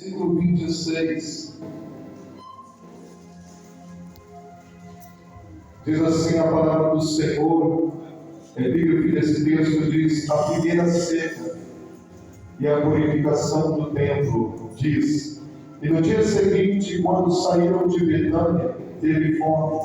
Versículo 26. Diz assim a palavra do Senhor, epígrafe desse texto diz: a figueira seca e a purificação do templo, diz. E no dia seguinte, quando saíram de Betânia, teve fome.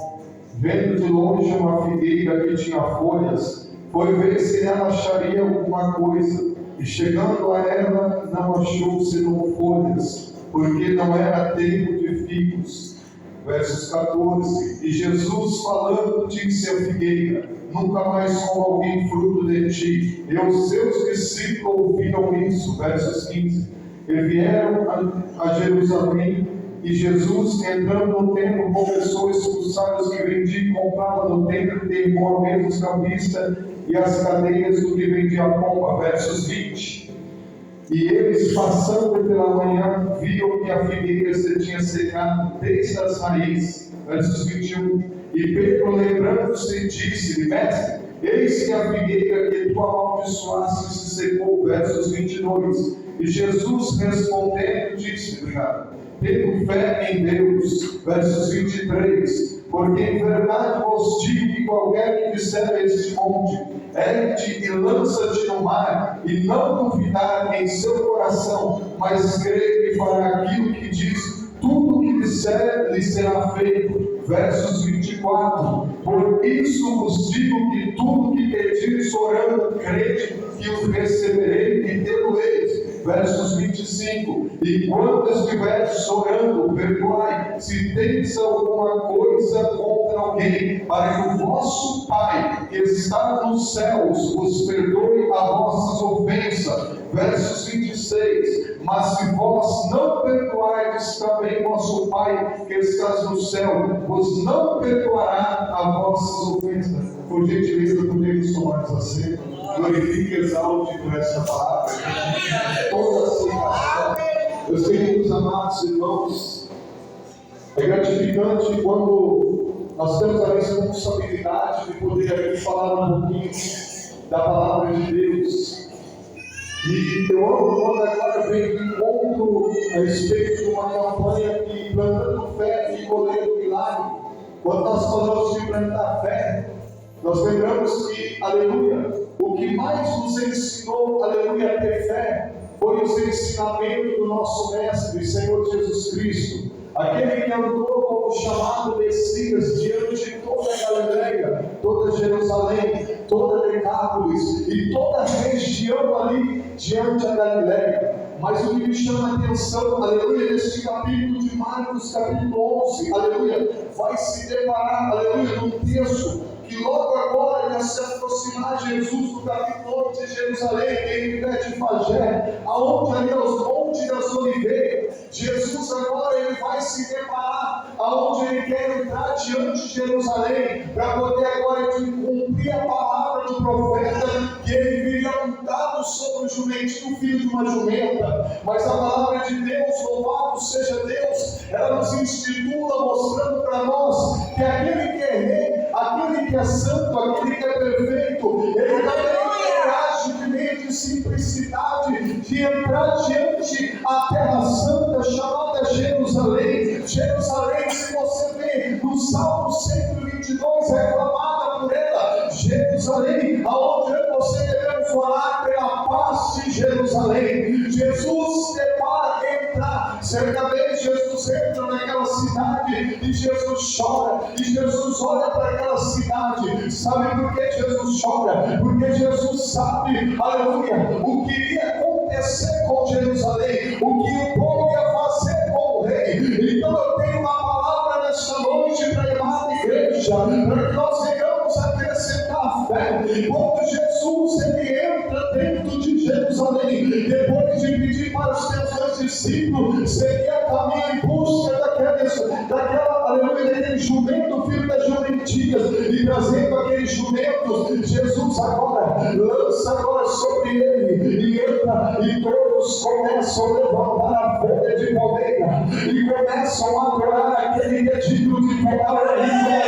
Vendo de longe uma figueira que tinha folhas, foi ver se nela acharia alguma coisa. E chegando a ela, não achou senão folhas, porque não era tempo de figos. Versos 14. E Jesus falando disse à figueira: nunca mais coma alguém fruto de ti. E os seus discípulos ouviram isso. Versos 15. E vieram a Jerusalém, e Jesus, entrando no templo, começou a expulsar os que vendiam e compravam no templo, e queimou a mesmos com a vista e as cadeias do que vendia a pomba. Versos 20. E eles, passando pela manhã, viram que a figueira se tinha secado desde as raízes. Versos 21. E Pedro, lembrando-se, disse-lhe: mestre, eis que a figueira que tu amaldiçoaste se secou. Versos 22. E Jesus, respondendo, disse: obrigado, tendo fé em Deus. Versos 23. Porque em verdade vos digo que qualquer que disser a este monte: ergue-te e lança-te no mar, e não duvidar em seu coração, mas crer que fará aquilo que diz, tudo o que disser lhe será feito. Versos 24. Por isso vos digo que tudo que pedis orando, crede que o receberei e tê-lo-eis. Versos 25. E quando estiveres orando, perdoai se tens alguma coisa contra alguém, para que o vosso Pai, que está nos céus, vos perdoe as vossas ofensas. Versos 26. Mas se vós não perdoardes, também vosso Pai, que está no céu, vos não perdoará as vossas ofensas. Por gentileza, podemos tomar essa cena. Glorifique e exalte por essa palavra. Toda aceitação. Meus queridos amados irmãos, é gratificante quando nós temos a responsabilidade de poder aqui falar um pouquinho da palavra de Deus. E eu amo quando agora vem de encontro a respeito de uma campanha que, plantando fé e colhendo milagre. Quando nós falamos de plantar fé, nós lembramos que, aleluia, o que mais nos ensinou, aleluia, a ter fé, foi os ensinamentos do nosso Mestre, Senhor Jesus Cristo. Aquele que andou como chamado Messias diante de toda a Galileia, toda Jerusalém, toda Decápolis e toda a região ali diante da Galileia. Mas o que me chama a atenção, aleluia, neste capítulo de Marcos, capítulo 11, aleluia, vai se deparar, aleluia, num texto que logo agora ia se aproximar Jesus do capítulo de Jerusalém, em Betfagé, aonde ali aos montes das oliveiras. Jesus agora ele vai se deparar aonde ele quer entrar diante de Jerusalém, para poder agora cumprir a palavra do profeta, que ele viria montado sobre o jumentinho, filho de uma jumenta. Mas a palavra de Deus, louvado seja Deus, ela nos institula mostrando para nós que aquele que é rei, aquele que é santo, aquele que é perfeito, ele também terá de simplicidade de entrar diante a terra santa chamada Jerusalém. Jerusalém, se você vê no Salmo 122, reclamada por ela, Jerusalém, aonde eu e você devemos orar pela paz de Jerusalém. Jesus depara entrar, certa vez Jesus entra naquela cidade e Jesus chora, e Jesus olha para aquela cidade. Sabe por que Jesus chora? Porque Jesus sabe, aleluia, o que iria acontecer com Jerusalém, o que o povo ia fazer com o rei. Então eu tenho uma palavra nesta noite para a amada igreja, para que nós venhamos acrescentar a fé. Quando Jesus ele entra dentro de Jerusalém, depois de pedir para os seus dois discípulos, seria caminho em busca daquele jumento, filho das jumentinhas, e trazendo aqueles jumentos, Jesus agora lança agora sobre ele, e entra, e todos começam a levantar a folha de palmeira, e começam a adorar aquele que é digno de tocar a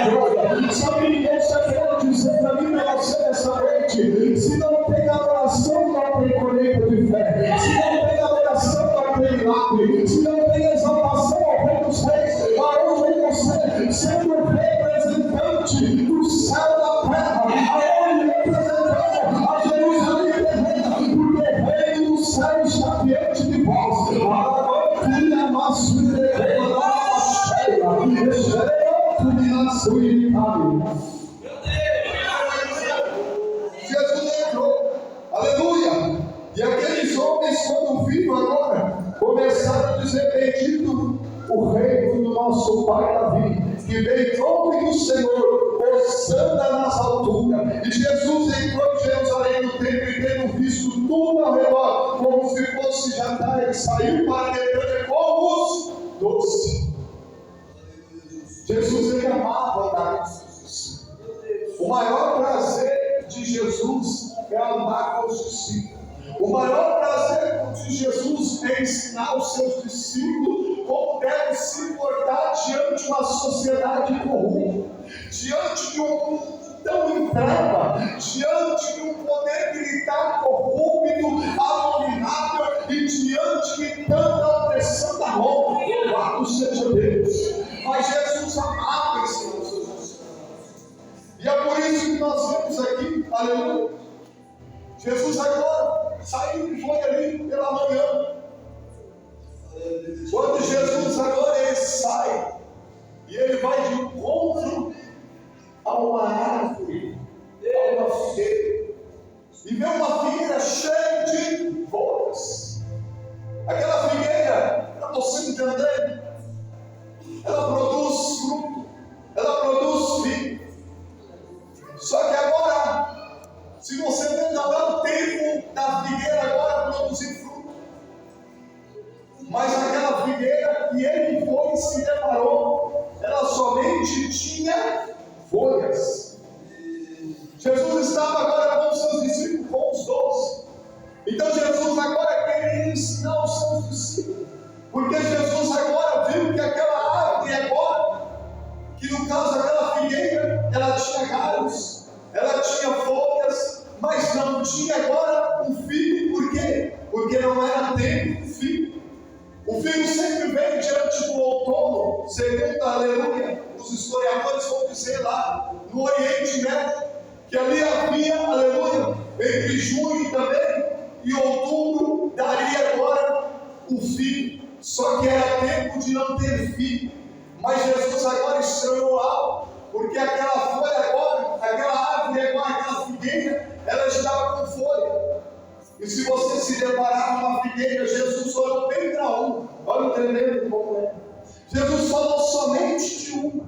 glória. Sabe o que Deus está querendo dizer para mim e para você nessa noite? Se não tem adoração, não tem colheita de fé. Se não tem adoração, não tem milagre. se não tem exaltação ao Rei dos Reis, aonde você, sendo representante do céu da terra, aonde representando a Jerusalém terrena, porque o Reino do céu está diante de vós. Minha maçã Jesus entrou, aleluia. E aqueles homens, quando viram agora, começaram a dizer: bendito o reino do nosso pai Davi, que veio em nome do Senhor, hosana nas alturas. E Jesus entrou em Jerusalém no templo e tendo visto tudo ao redor, como se fosse jantar, ele saiu para dentro com os doces. Jesus, ele amava andar com seus discípulos. O maior prazer de Jesus é andar com os discípulos. O maior prazer de Jesus é ensinar os seus discípulos como devem se portar diante de uma sociedade corrupta, diante de um mundo tão em treva, diante de um poder militar corrupto, abominável e diante de tanta opressão da Roma. Louvado seja Deus! Mas Jesus amava ensinar os seus discípulos. E é por isso que nós vemos aqui, aleluia, Jesus agora saiu e foi ali pela manhã. Quando Jesus agora ele sai e ele vai de encontro a uma árvore, a uma figueira, e vê uma figueira cheia de folhas. Aquela figueira, para você entender, ela produz fruto, ela produz figo. Só que agora, se você ver, não é o tempo da figueira agora produzir fruto. Mas aquela figueira que ele foi e se deparou, ela somente tinha folhas. Jesus estava agora com os seus discípulos, com os 12. Então Jesus agora queria ensinar os seus discípulos, porque Jesus agora viu que aquela árvore agora, que no caso aquela figueira, ela tinha galhos, ela tinha folhas, mas não tinha agora um figo. Por quê? Porque não era tempo do figo. O figo sempre vem diante do outono, segundo, aleluia, os historiadores vão dizer lá no Oriente Médio, que ali havia, aleluia, entre junho também e outubro, daria agora o figo. Só que era tempo de não ter figo. Mas Jesus agora estranhou algo, porque aquela folha agora, aquela árvore agora, aquela figueira, ela estava com folha. E se você se deparar com uma figueira, Jesus olhou bem para uma. Olha o tremendo como é. Jesus falou somente de uma.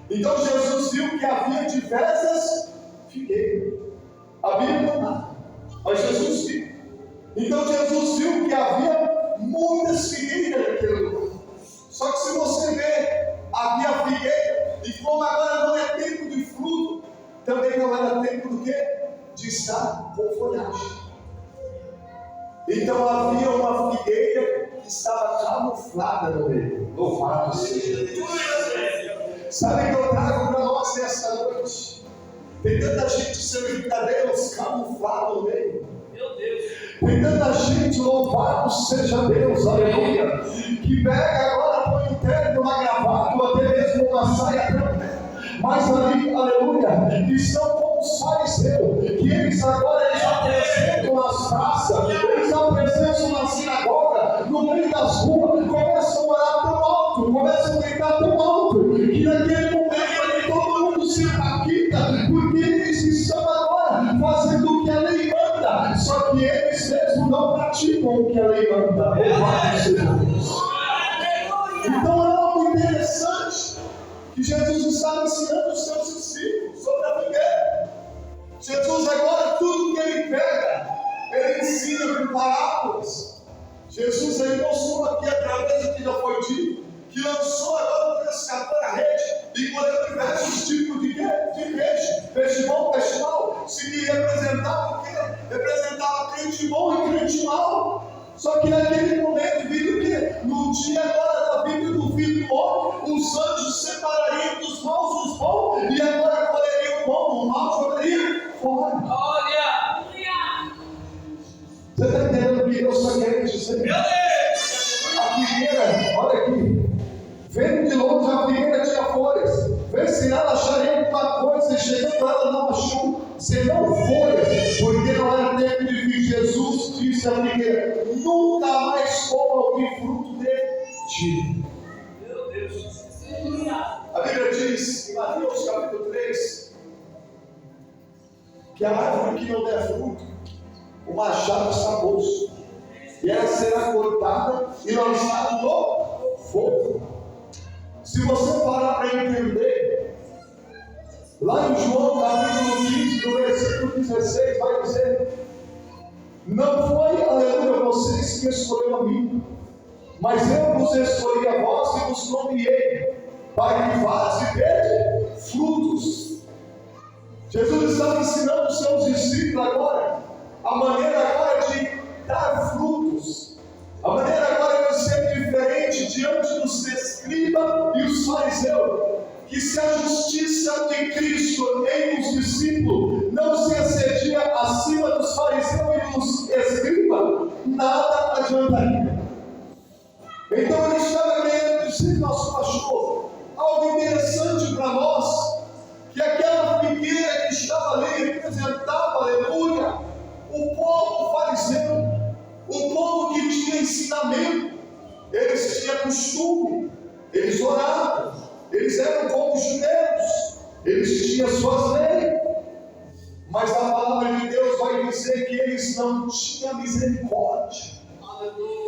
Então Jesus viu que havia diversas figueiras. A Bíblia não dá, mas Jesus viu. Então Jesus viu que havia muitas figueiras naquele lugar. Só que se você ver, havia figueira, e como agora não é tempo de fruto, também não era tempo do quê? De estar com folhagem. Então havia uma figueira que estava camuflada no meio. Louvado seja Deus. Sabe o que eu trago para nós nesta noite? Tem tanta gente servindo a Deus camuflado no meio. Meu Deus. Tem tanta gente, louvado seja Deus, aleluia, que pega agora, põe um terno, uma gravata, ou até mesmo uma saia branca. Mas ali, aleluia, estão como os fariseus, que eles agora eles apresentam nas praças, eles apresentam na sinagoga, no meio das ruas, começam a orar tão alto, começam a gritar tão alto, que naquele momento ali todo mundo se impacta, porque eles estão agora fazendo o que a lei manda, só que eles mesmos não praticam o que a lei manda. Então é algo interessante que Jesus estava ensinando os seus discípulos sobre a figueira. Jesus agora, tudo que ele pega, ele ensina por parábolas. Jesus aí mostrou aqui através do que já foi dito, que lançou agora o pescador a rede e colheu diversos tipos de peixe, peixe bom, peixe mau, se representava o quê? Representava crente bom e crente mau. Só que naquele momento, viu que no dia agora da vida do Filho do Homem, os anjos separariam dos maus os bons, e agora colheriam o bom, o mal jogaria fora. Olha! Você está entendendo o que Deus está querendo dizer? Meu Deus! A figueira, olha aqui, vendo de longe a figueira tinha folhas, vendo se ela acharia alguma coisa, e chegando ela não achou, senão folhas, porque não era tempo de vir. Jesus disse à figueira: nunca mais coma o fruto de ti. Meu Deus. A Bíblia diz, em Mateus capítulo 3, que a árvore que não der fruto, o machado está no bolso, e ela será cortada e lançada no fogo. Se você parar para entender, lá em João capítulo 15, no versículo 16, vai dizer: não foi, aleluia, vocês que escolheram a mim, mas eu vos escolhi a vós e vos nomeei, para que vades e dede frutos. Jesus estava ensinando os seus discípulos agora, a maneira agora de dar frutos, a maneira agora de ser diferente diante dos escribas e os fariseus, que se a justiça de Cristo em os discípulos não se excedia acima dos fariseus e dos escribas, nada adiantaria. Então ele estava querendo dizer, nosso pastor, algo interessante para nós, que aquela figueira que estava ali representava, aleluia, o povo fariseu, o povo que tinha ensinamento, eles tinham costume, eles oravam, eles eram como judeus, eles tinham suas leis, mas a palavra de Deus vai dizer que eles não tinham misericórdia,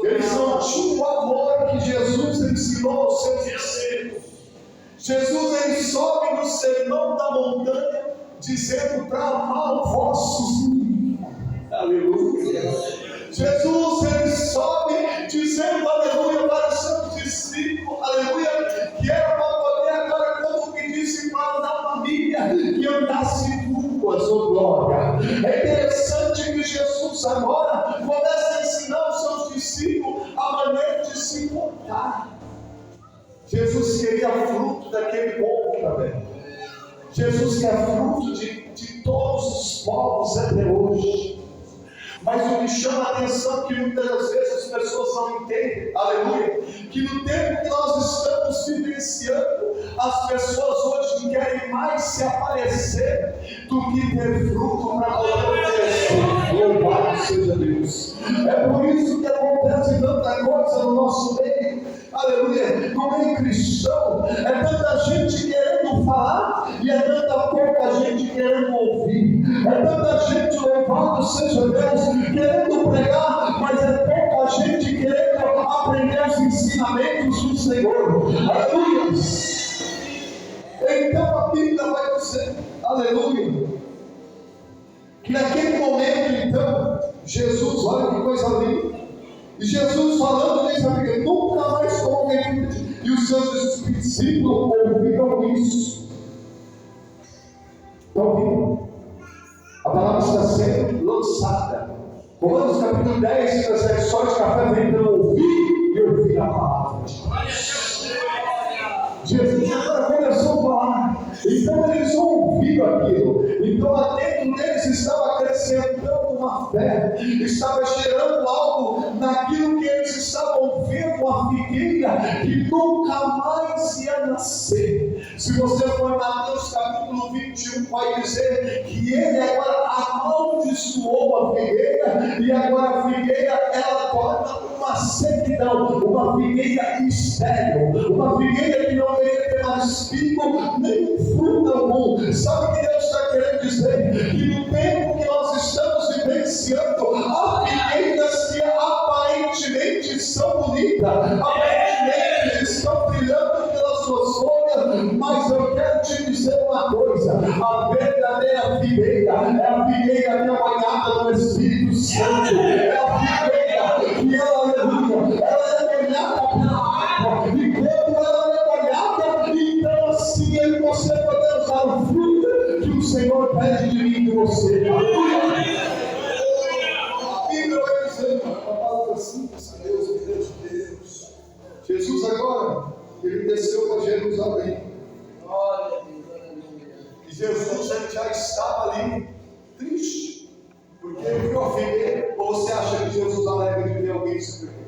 eles não tinham o amor que Jesus ensinou aos seus discípulos. Jesus ele sobe no sermão da montanha, dizendo para amar os vossos inimigos. Aleluia. Jesus ele sobe dizendo, aleluia, para os seus discípulos, aleluia, que era para poder agora, como que disse para a família, que andasse duas, oh glória. É interessante que Jesus agora começa a ensinar os seus discípulos a maneira de se portar. Jesus queria fruto daquele povo também. Jesus quer fruto de todos os povos até hoje. Mas o que chama a atenção é que muitas vezes as pessoas não entendem, aleluia, que no tempo que nós estamos vivenciando, as pessoas hoje querem mais se aparecer do que ter fruto para poder oferecer. Louvado seja Deus. É por isso que acontece tanta coisa no nosso meio, aleluia, no meio cristão. É tanta gente querendo falar e é tanta pouca gente querendo ouvir. É tanta gente, louvado seja Deus, querendo pregar, mas é pouca gente querendo aprender os ensinamentos do Senhor. Aleluia. Então a Bíblia vai dizer, aleluia, que naquele momento então Jesus, olha que coisa linda, e Jesus falando nessa Bíblia, nunca mais tomou bebida, e os seus discípulos ouviram isso. Estão ouvindo? A palavra está sendo lançada. Romanos capítulo 10, as versões café vem para ouvir e ouvir a palavra de Deus. Jesus agora começou a falar, então eles ouviram aquilo, então dentro deles estava acrescentando uma fé, estava gerando algo naquilo que eles estavam vendo, a figueira que nunca mais ia nascer. Se você for em Mateus capítulo 21, vai dizer que ele agora amaldiçoou a figueira, e agora a figueira ela torna uma sequidão, uma figueira estéril, uma figueira que não deveria ter mais espigo, nem fruto algum. Sabe o que Deus está querendo dizer? Que no tempo que nós estamos vivenciando, há figueiras que aparentemente são bonitas, aparentemente estão brilhando pelas suas folhas, mas eu quero te dizer uma coisa: a verdadeira figueira é a figueira que é banhada no Espírito Santo, é a figueira que ela, aleluia, ela é banhada pela água, e quando ela é banhada, então assim você poder usar o fruto que o Senhor pede de mim e de você. A Bíblia vai dizer uma palavra simples: Deus, Deus de Deus. Jesus agora, ele desceu para Jerusalém. E Jesus já estava ali, triste, porque ele viu a figueira. Ou você acha que Jesus alegre de ver alguém se perder?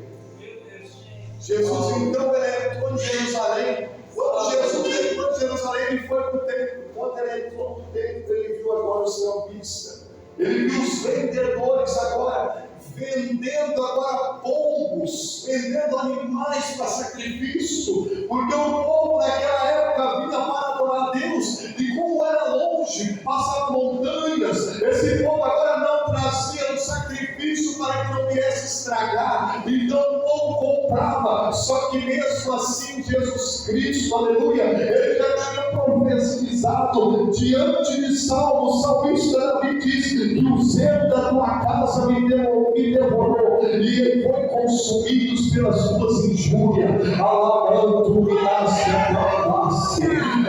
Jesus então ele entrou em Jerusalém. Quando Jesus entrou em Jerusalém, ele foi para o templo. Quando ele entrou no templo, ele viu agora o salmista. Ele viu os vendedores agora vendendo agora pombos, vendendo animais para sacrifício, porque o povo naquela época vinha para adorar a Deus, e como era longe, passava montanhas, esse povo agora não trazia o sacrifício para que não viesse estragar, então o povo comprava, só que mesmo assim Jesus Cristo, aleluia, ele já tinha profetizado diante de Salmo, o salmista Davi diz que o zelo da tua casa me devorou, e ele foi consumido pelas suas injúrias. Alabando e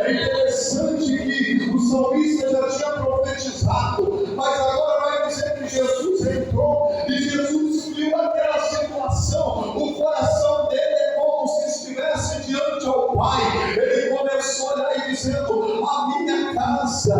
é interessante que o salmista já tinha profetizado, mas agora vai dizer que Jesus entrou e Jesus viu aquela situação. O coração dele é como se estivesse diante ao Pai. Ele começou a olhar e dizendo: a minha casa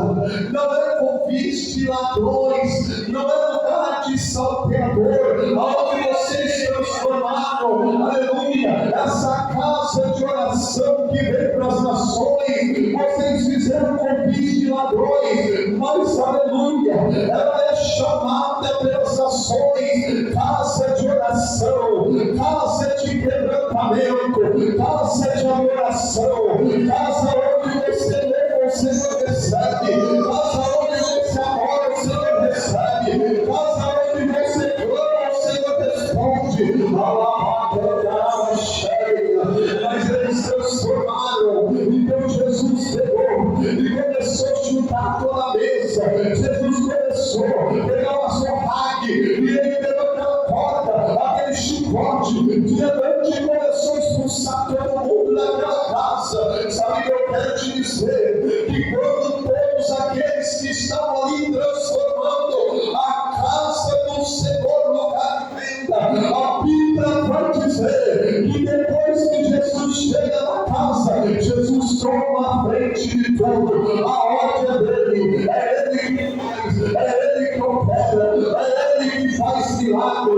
não é convite de ladrões, não é lugar de salteador, aonde vocês transformaram, aleluia, essa casa de oração que vem para as nações, vocês fizeram convite de ladrões, mas aleluia, ela é chamada pelas nações casa de oração, casa de quebrantamento, casa de adoração, casa onde você leva, o Senhor recebe, casa onde você adora, o Senhor recebe, casa onde você clama, o Senhor responde. Mas eles transformaram, então Jesus pegou e começou a juntar toda a mesa. Jesus começou a pegar uma sorrague e ele pegou aquela corda, aquele chicote, diante e começou a expulsar todo mundo daquela casa. Sabe o que eu quero te dizer? Que quando todos aqueles que estavam ali transformando a casa do Senhor no lugar de venda, a Bíblia vai dizer que depois que Jesus chega na casa, Jesus toma a frente de tudo. A ordem dele, é ele que faz, é ele que opera, é ele que faz milagre.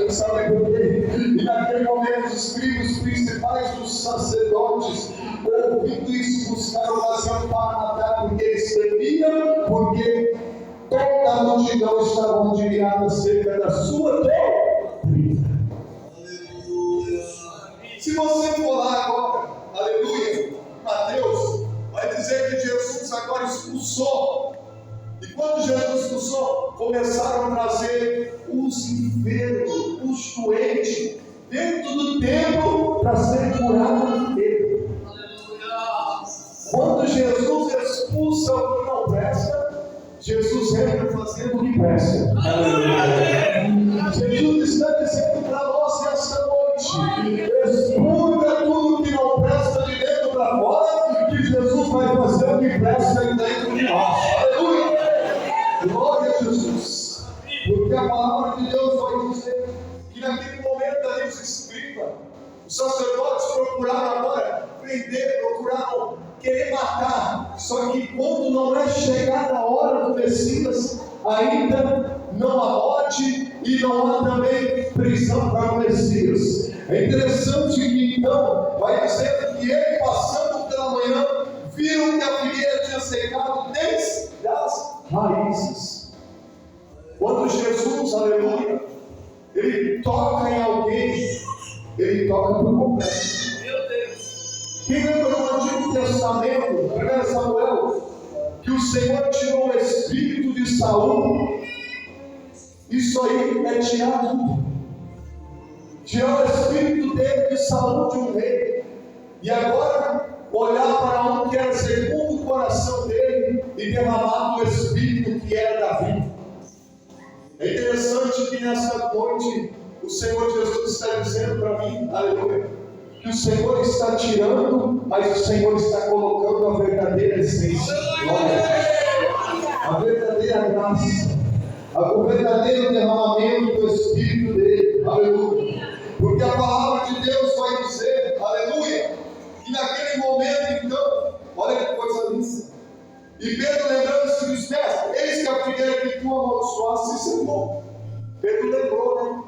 Sabe por quê? E naquele momento os escribas principais dos sacerdotes, ouvindo isso, buscaram ocasião para matar, porque eles temiam, porque toda a multidão estava admirada acerca da sua doutrina. Se você for lá agora, aleluia, Mateus vai dizer que Jesus agora expulsou. E quando Jesus expulsou, começaram a trazer os enfermos, os doentes, dentro do templo para serem curados no templo. Quando Jesus expulsa o que não presta, Jesus entra fazendo o que presta. Jesus está dizendo para nós nesta noite: expurga tudo que não presta de dentro para fora, que Jesus vai fazer o que presta dentro de nós. Aleluia! Glória a Jesus! Porque a palavra de Deus vai dizer que naquele momento ali os escribas, os sacerdotes procuraram agora prender, procuraram querer matar, só que quando não é chegada a hora do Messias, ainda não há morte e não há também prisão para o Messias. É interessante que então vai dizer que ele, passando pela manhã, viram que a figueira tinha secado desde as raízes. Quando Jesus, aleluia, ele toca em alguém, ele toca por completo. Meu Deus! Quem lembra do Antigo Testamento, 1 Samuel, que o Senhor tirou o espírito de Saul? Isso aí é tirar tudo. Tirar o espírito dele de Saul, de um rei, e agora olhar para um que era segundo o coração dele e derramar o espírito que era Davi. É interessante que nessa noite o Senhor Jesus está dizendo para mim, aleluia, que o Senhor está tirando, mas o Senhor está colocando a verdadeira essência. Glória. A verdadeira graça, o verdadeiro derramamento do Espírito dele. Aleluia. Porque a palavra de Deus vai dizer, aleluia, que naquele momento então, olha que coisa linda. E Pedro, lembrando-se dos pés, eis que a figueira que tu amaldiçoaste se secou. Pedro lembrou, né?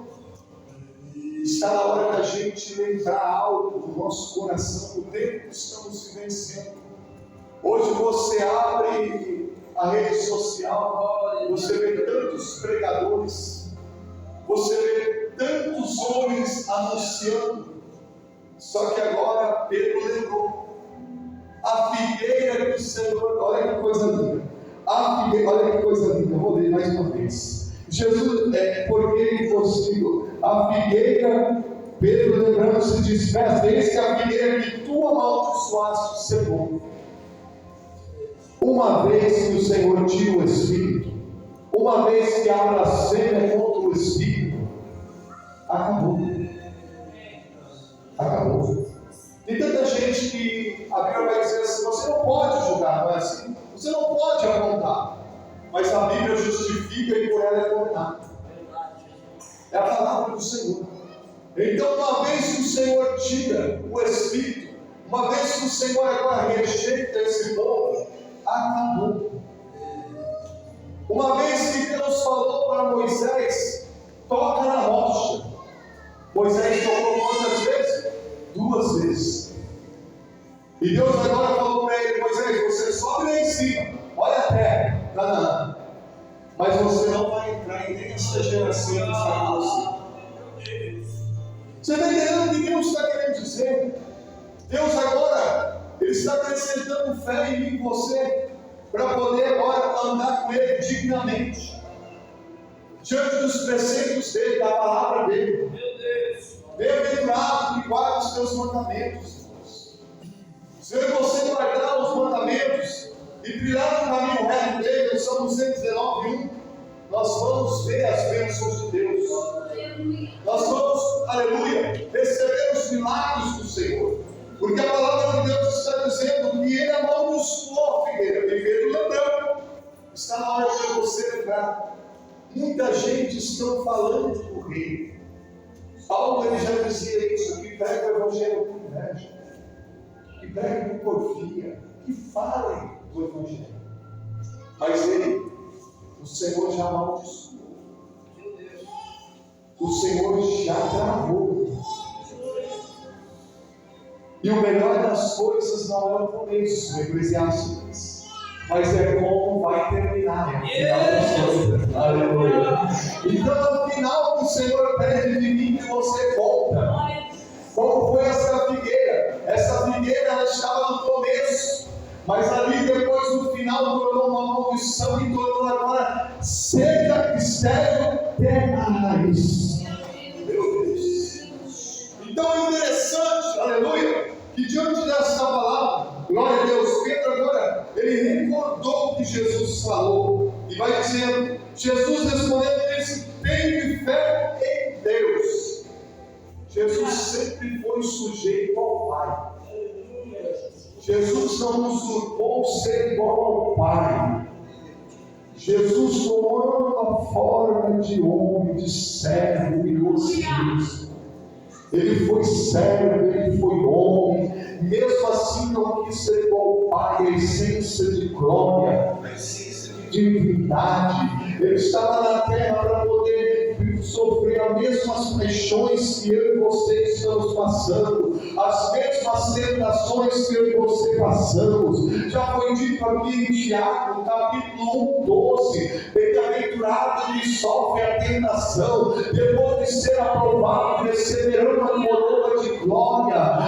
Está na hora da gente lembrar algo do nosso coração, do tempo que estamos vivenciando. Hoje você abre a rede social, você vê tantos pregadores, você vê tantos homens anunciando, só que agora Pedro lembrou, a figueira do Senhor, olha que coisa linda, a figueira, olha que coisa linda, eu vou ler mais uma vez. Jesus, porque ele consigo, a figueira, Pedro lembrando-se diz, eis que a figueira que tu amaldiçoaste secou. Uma vez que o Senhor tira o Espírito, uma vez que a blasfêmia contra o Espírito, acabou. Acabou. Tem tanta gente que a Bíblia vai dizer assim, você não pode julgar, não é assim? Você não pode apontar. Mas a Bíblia justifica e por ela é condenada. É a palavra do Senhor. Então, uma vez que o Senhor tira o Espírito, uma vez que o Senhor agora rejeita esse povo, acabou. Uma vez que Deus falou para Moisés, toca na rocha. Moisés tocou quantas vezes? 2 vezes. E Deus agora falou para ele, Moisés, você sobe lá em cima, olha a terra, Canaã, mas você não vai entrar em nem essa geração que está com você. Você está entendendo o que Deus está querendo dizer? Deus agora, Ele está acrescentando fé em mim e você, para poder agora andar com Ele dignamente, diante dos preceitos dEle, da palavra dEle. Bem-aventurado que guarda os teus mandamentos. Se eu e você guardar os mandamentos e trilhar no caminho reto dele, no Salmo 119:1, nós vamos ver as bênçãos de Deus. Nós vamos, aleluia, receber os milagres do Senhor. Porque a palavra de Deus está dizendo que Ele amaldiçoou a figueira. E Pedro lembrando, está na hora de você lembrar. Muita gente está falando do rei. Paulo ele já dizia isso, que prega o evangelho com inveja, que prega com porfia, que falem do evangelho. Mas ele, o Senhor já amaldiçoou. O Senhor já travou. E o melhor das coisas não é o começo, o Eclesiastes, mas é como vai terminar. Aleluia. Então, no final que o Senhor pede de mim, que você volta. Como foi essa figueira? Essa figueira ela estava no começo, mas ali depois no final tornou uma maldição e tornou agora seca, estéril, terminais. Meu Deus. Então é interessante, aleluia, que diante dessa palavra, glória a Deus, Pedro agora, ele recordou o que Jesus falou, e vai dizendo, Jesus respondendo, ele disse, tem fé em Deus. Jesus sempre foi sujeito ao Pai. Jesus não usurpou ser igual ao Pai. Jesus tomou a forma de homem, de servo e Deus. Ele foi servo, ele foi homem, mesmo assim não quis ser igual ao Pai, a essência de glória, a essência de divindade. Ele estava na terra para poder sofrer as mesmas paixões que eu e você estamos passando, as mesmas tentações que eu e você passamos. Já foi dito aqui em Tiago, capítulo 1:12, bem-aventurado que sofre a tentação, depois de ser aprovado, receberão uma coroa de glória.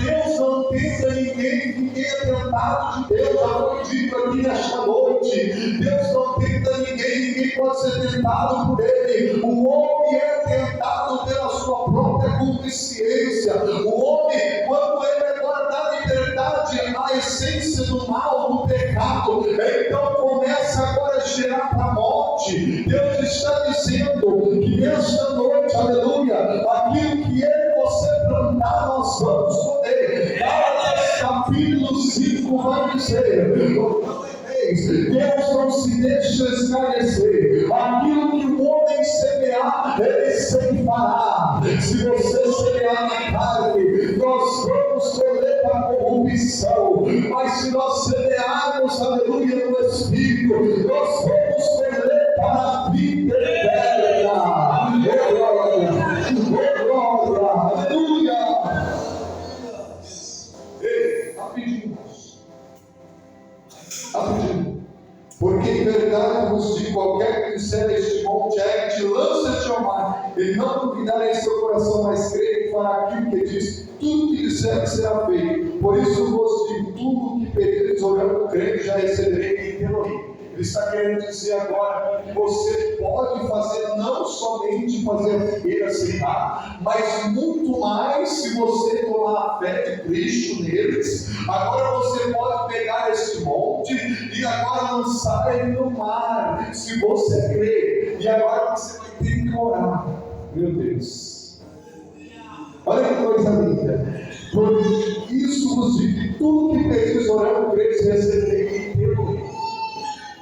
Deus não tenta ninguém é tentado de Deus, já foi dito aqui nesta noite. Deus não tenta ninguém pode ser tentado por Ele. O homem é tentado pela sua própria consciência. O homem, quando ele é guardado em liberdade, a essência do mal, do pecado, então começa agora a gerar para a morte. Deus está dizendo que nesta noite, aleluia, aquilo que ele e você plantar, nós vamos poder. Capítulo 5 vai dizer, Deus não se deixa esclarecer. Aquilo que o homem semear, ele ceifará. Se você semear na carne, nós vamos colher a corrupção. Mas se nós semearmos, aleluia, no Espírito, nós vamos colher para a vida eterna. disser a este monte, ergue-te, lança-te ao mar, ele não duvidará em seu coração, mas crê que fará aquilo que diz, tudo que disser será feito. Por isso vos digo, tudo que pedires orando, crendo, já receberei em Elohim. Ele está querendo dizer agora que você pode fazer, não somente fazer a figueira secar, mas muito mais se você tomar a fé de Cristo neles. Agora você pode pegar este monte e agora lançar ele no mar, se você crer. E agora você vai ter que orar. Meu Deus, olha que coisa linda. Por isso vos digo que tudo que pedis orando, crendo, receberei em Elohim.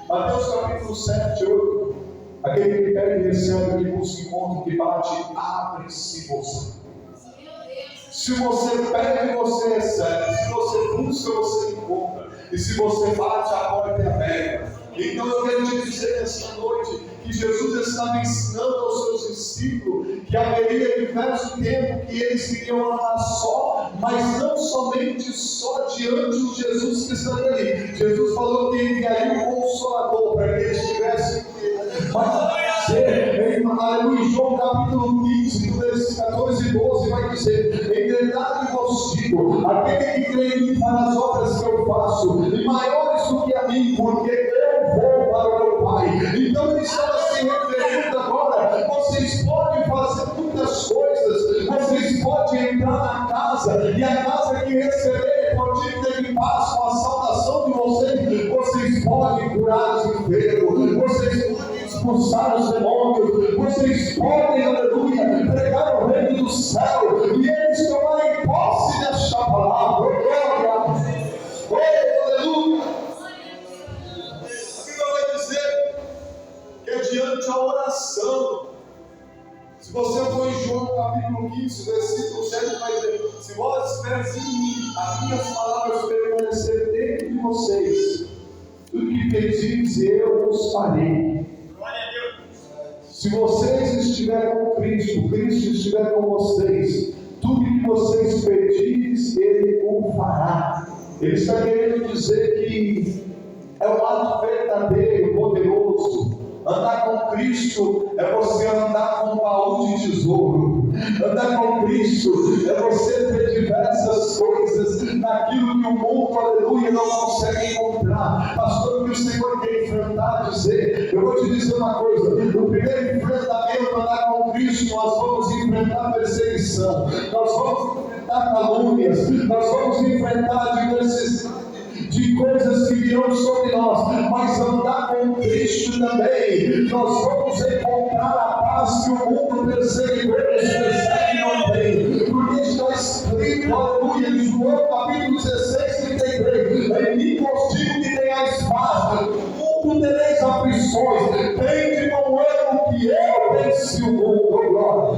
Mateus capítulo 7, 8. Aquele que pede e recebe, que busca e encontra, que bate, abre-se-vos. Se você pede, você recebe. Se você busca, você encontra. E se você bate, a porta é aberta. Então eu quero te dizer nessa noite que Jesus estava ensinando aos seus discípulos que haveria diverso tempo que eles iriam orar só, mas não somente só diante de Jesus que estaria ali. Jesus falou que enviaria um Consolador para que eles tivessem aleluia, João capítulo 15, versículos 14 e 12 vai dizer: em verdade vos digo, aquele que crê em mim fará as obras que eu faço, e maiores do que a mim, porque eu vou para o meu Pai. Então ele estava se referindo agora: vocês podem fazer muitas coisas, vocês podem entrar na casa, e a casa que receber por dívida de paz, com a salvação de vocês podem curar os enfermos, vocês podem expulsar os demônios, vocês podem, aleluia, pregar o reino do céu, e eles tomarem posse desta palavra. Glória! Oh, aleluia! A Bíblia vai dizer que é diante a oração. Se você for em João capítulo 15, versículo 7, vai dizer: se vós esperes em mim, as minhas palavras permanecerem dentro de vocês, tudo que pedires eu os farei. Se vocês estiverem com Cristo, Cristo estiver com vocês, tudo que vocês pedires, Ele o fará. Ele está querendo dizer que é um ato verdadeiro, poderoso. Andar com Cristo é você andar com um baú de tesouro. Andar com Cristo é você ter diversas coisas naquilo que o mundo, aleluia, não consegue encontrar. Pastor, o que o Senhor quer enfrentar, dizer, eu vou te dizer uma coisa: no primeiro enfrentamento, andar com Cristo, nós vamos enfrentar perseguição, nós vamos enfrentar calúnias, nós vamos enfrentar diversidade de coisas que virão sobre nós, mas andar com Cristo também, nós vamos encontrar a paz que o mundo perseguidores persegue e não tem, porque está escrito, aleluia, em João capítulo 16, 33, em mim vos digo que tenhais paz, no mundo tereis aflições, tende bom ânimo que eu venci o mundo. Glória!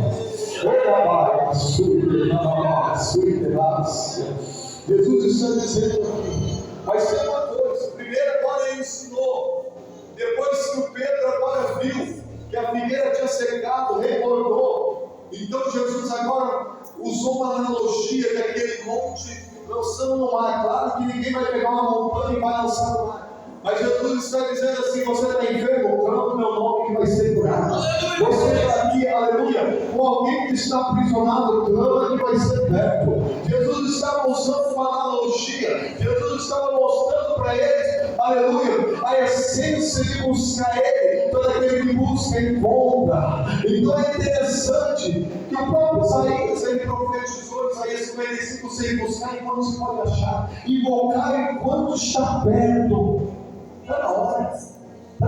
Jesus está dizendo aqui. Mas tem uma coisa: primeiro agora ele ensinou, depois que o Pedro agora viu que a figueira tinha secado, recordou. Então Jesus agora usou uma analogia daquele monte lançando no mar. Claro que ninguém vai pegar uma montanha e vai lançar no mar, mas Jesus está dizendo assim: você está enfermo, clama o meu nome que vai ser curado. Você está aqui, aleluia, com alguém que está aprisionado, clama que vai ser liberto. Jesus estava usando uma analogia, Jesus estava mostrando para eles, aleluia, a essência de buscar Ele. Todo aquele que busca encontra. Então é interessante que o próprio Isaías, ele profetizou, Isaías 55, sem buscar enquanto se pode achar, invocar enquanto está perto. Está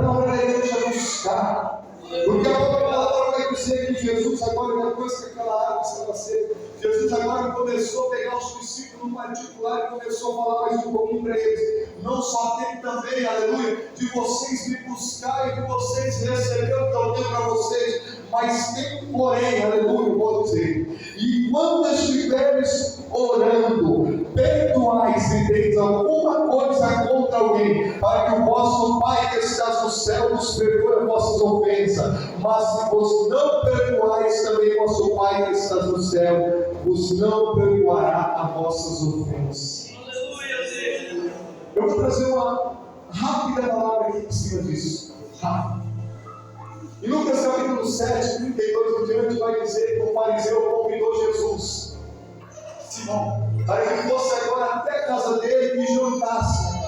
na hora da igreja buscar, porque a própria palavra vai dizer que Jesus agora, depois que aquela água estava seca, Jesus agora começou a pegar os discípulos no particular e começou a falar mais um pouquinho para eles: não só tem também, aleluia, de vocês me buscar e de vocês receber o que eu tenho para vocês, mas tem um porém, aleluia, vou dizer: e quando estiveres orando, perdoai se tens alguma coisa contra alguém, para que o vosso Pai que está no céu vos perdoe as vossas ofensas. Mas se vos não perdoais, também vosso Pai que está no céu vos não perdoará as vossas ofensas. Eu vou trazer uma rápida palavra aqui em cima disso. Rápido. Em Lucas capítulo 7, 32 em diante, vai dizer que o fariseu convidou Jesus, Simão, para que fosse agora até a casa dele e jantasse.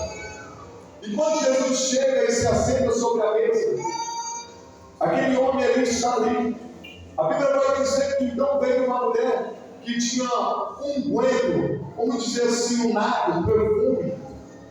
E quando Jesus chega e se assenta sobre a mesa, aquele homem ali está ali. A Bíblia vai dizer que então veio uma mulher que tinha unguento, vamos dizer assim, um nardo, um perfume,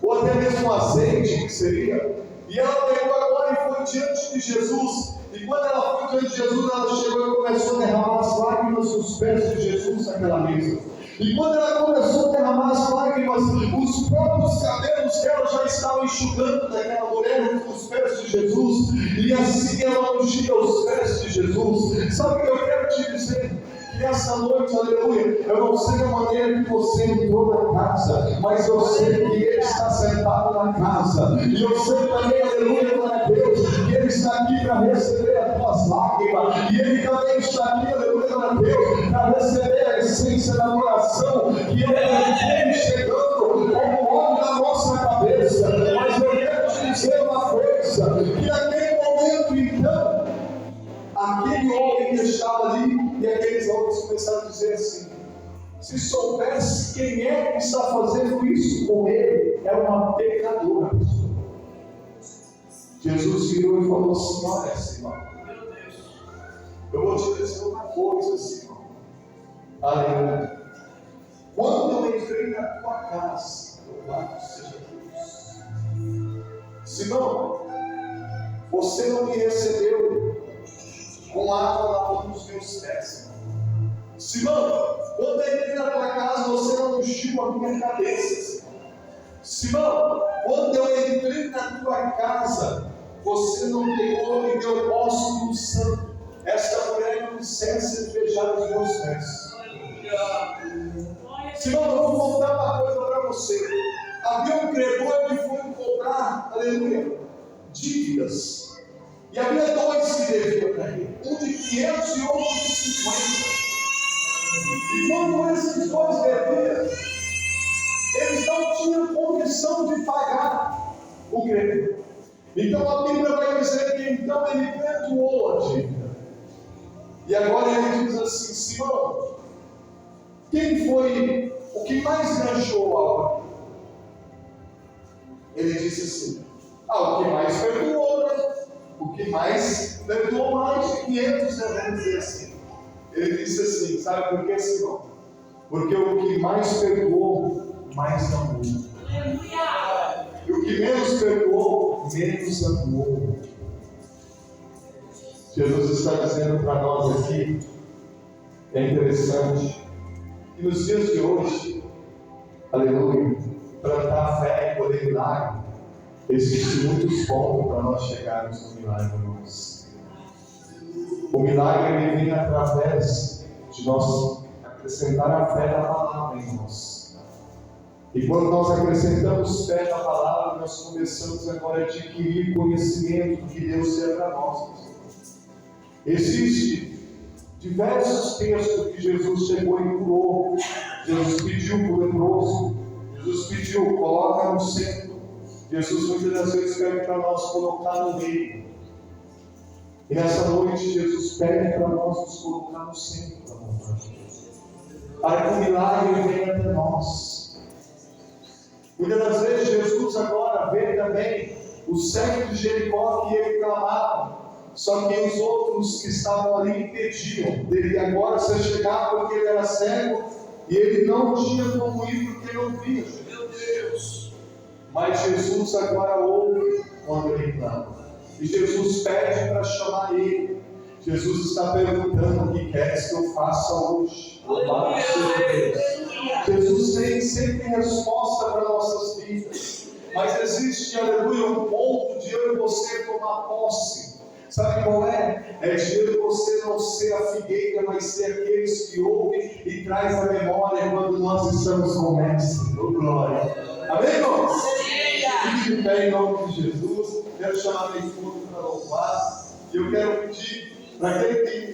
ou até mesmo um azeite, que seria. E ela pegou agora e foi diante de Jesus. E quando ela foi diante de Jesus, ela chegou e começou a derramar as lágrimas nos pés de Jesus naquela mesa. E quando ela começou a derramar as lágrimas, os próprios cabelos dela já estavam enxugando daquela mulher nos pés de Jesus. E assim ela ungia os pés de Jesus. Sabe o que eu quero te dizer? Que essa noite, aleluia, eu não sei a maneira que você entrou na casa, mas eu sei que Ele está sentado na casa. E eu sei também, aleluia, glória a Deus, que Ele está aqui para receber as tuas lágrimas. E Ele também está aqui, aleluia, glória a Deus, para receber a essência da oração que Ele vem chegando como óleo na nossa cabeça. Mas eu quero te dizer uma coisa, que naquele momento, então, aquele homem que estava ali, e aqueles homens começaram a dizer assim: se soubesse quem é que está fazendo isso com ele, é uma pecadora. Jesus virou e falou assim: olha, Simão, eu vou te dizer uma coisa, Simão. Aleluia. Quando eu entrei na tua casa, louvado seja Deus, Simão, você não me recebeu com água lavando os meus pés. Simão, quando eu entrei na tua casa, você não ungiu a minha cabeça. Simão, quando eu entrei na tua casa, você não pegou e deu posse do santo. Esta mulher não cessa de beijar os meus pés. Simão, eu vou contar uma coisa para você. Havia um credor que foi cobrar, aleluia, dívidas. E havia dois que deviam para ele, um de 500 e outro de 50. E quando esses dois deviam, eles não tinham condição de pagar o credor. Então a Bíblia vai dizer que então ele perdoou a dívida. E agora ele diz assim: Simão, quem foi o que mais ganhou a obra? Ele disse assim: o que mais perdoou, né? O que mais perdoou mais de 500, né? Vamos dizer assim. Ele disse assim: sabe por quê, Simão? Porque o que mais perdoou, mais amou. E o que menos perdoou, menos amou. Jesus está dizendo para nós aqui, é interessante, que nos dias de hoje, aleluia, plantar fé e colher milagre, existem muitos pontos para nós chegarmos no milagre, irmãos. O milagre ele vem através de nós acrescentar a fé na palavra em nós. E quando nós acrescentamos fé na palavra, nós começamos agora a adquirir conhecimento que Deus tem para nós. Existem diversos textos que Jesus chegou e curou. Jesus pediu para o leproso, Jesus pediu, coloca no centro. Jesus muitas das vezes pede para nós colocar no meio. E nessa noite Jesus pede para nós nos colocar no centro da vontade de Deus, para que o milagre venha até nós. Muitas das vezes Jesus agora vê também o cego de Jericó que ele clamava, só que os outros que estavam ali impediam dele agora se chegar, porque ele era cego e ele não tinha como ir porque não via. Meu Deus! Mas Jesus agora ouve quando ele clama. E Jesus pede para chamar ele. Jesus está perguntando: o que queres que eu faça hoje? Jesus tem sempre resposta para nossas vidas. Mas existe, aleluia, um ponto de eu e você tomar posse. Sabe qual é? É de eu e você não ser a figueira, mas ser aqueles que ouvem e traz a memória quando nós estamos com o Mestre. Oh, glória! Amém, irmãos? Fique de pé em nome de Jesus. Quero chamar meu esposo para louvar. E eu quero pedir para aquele que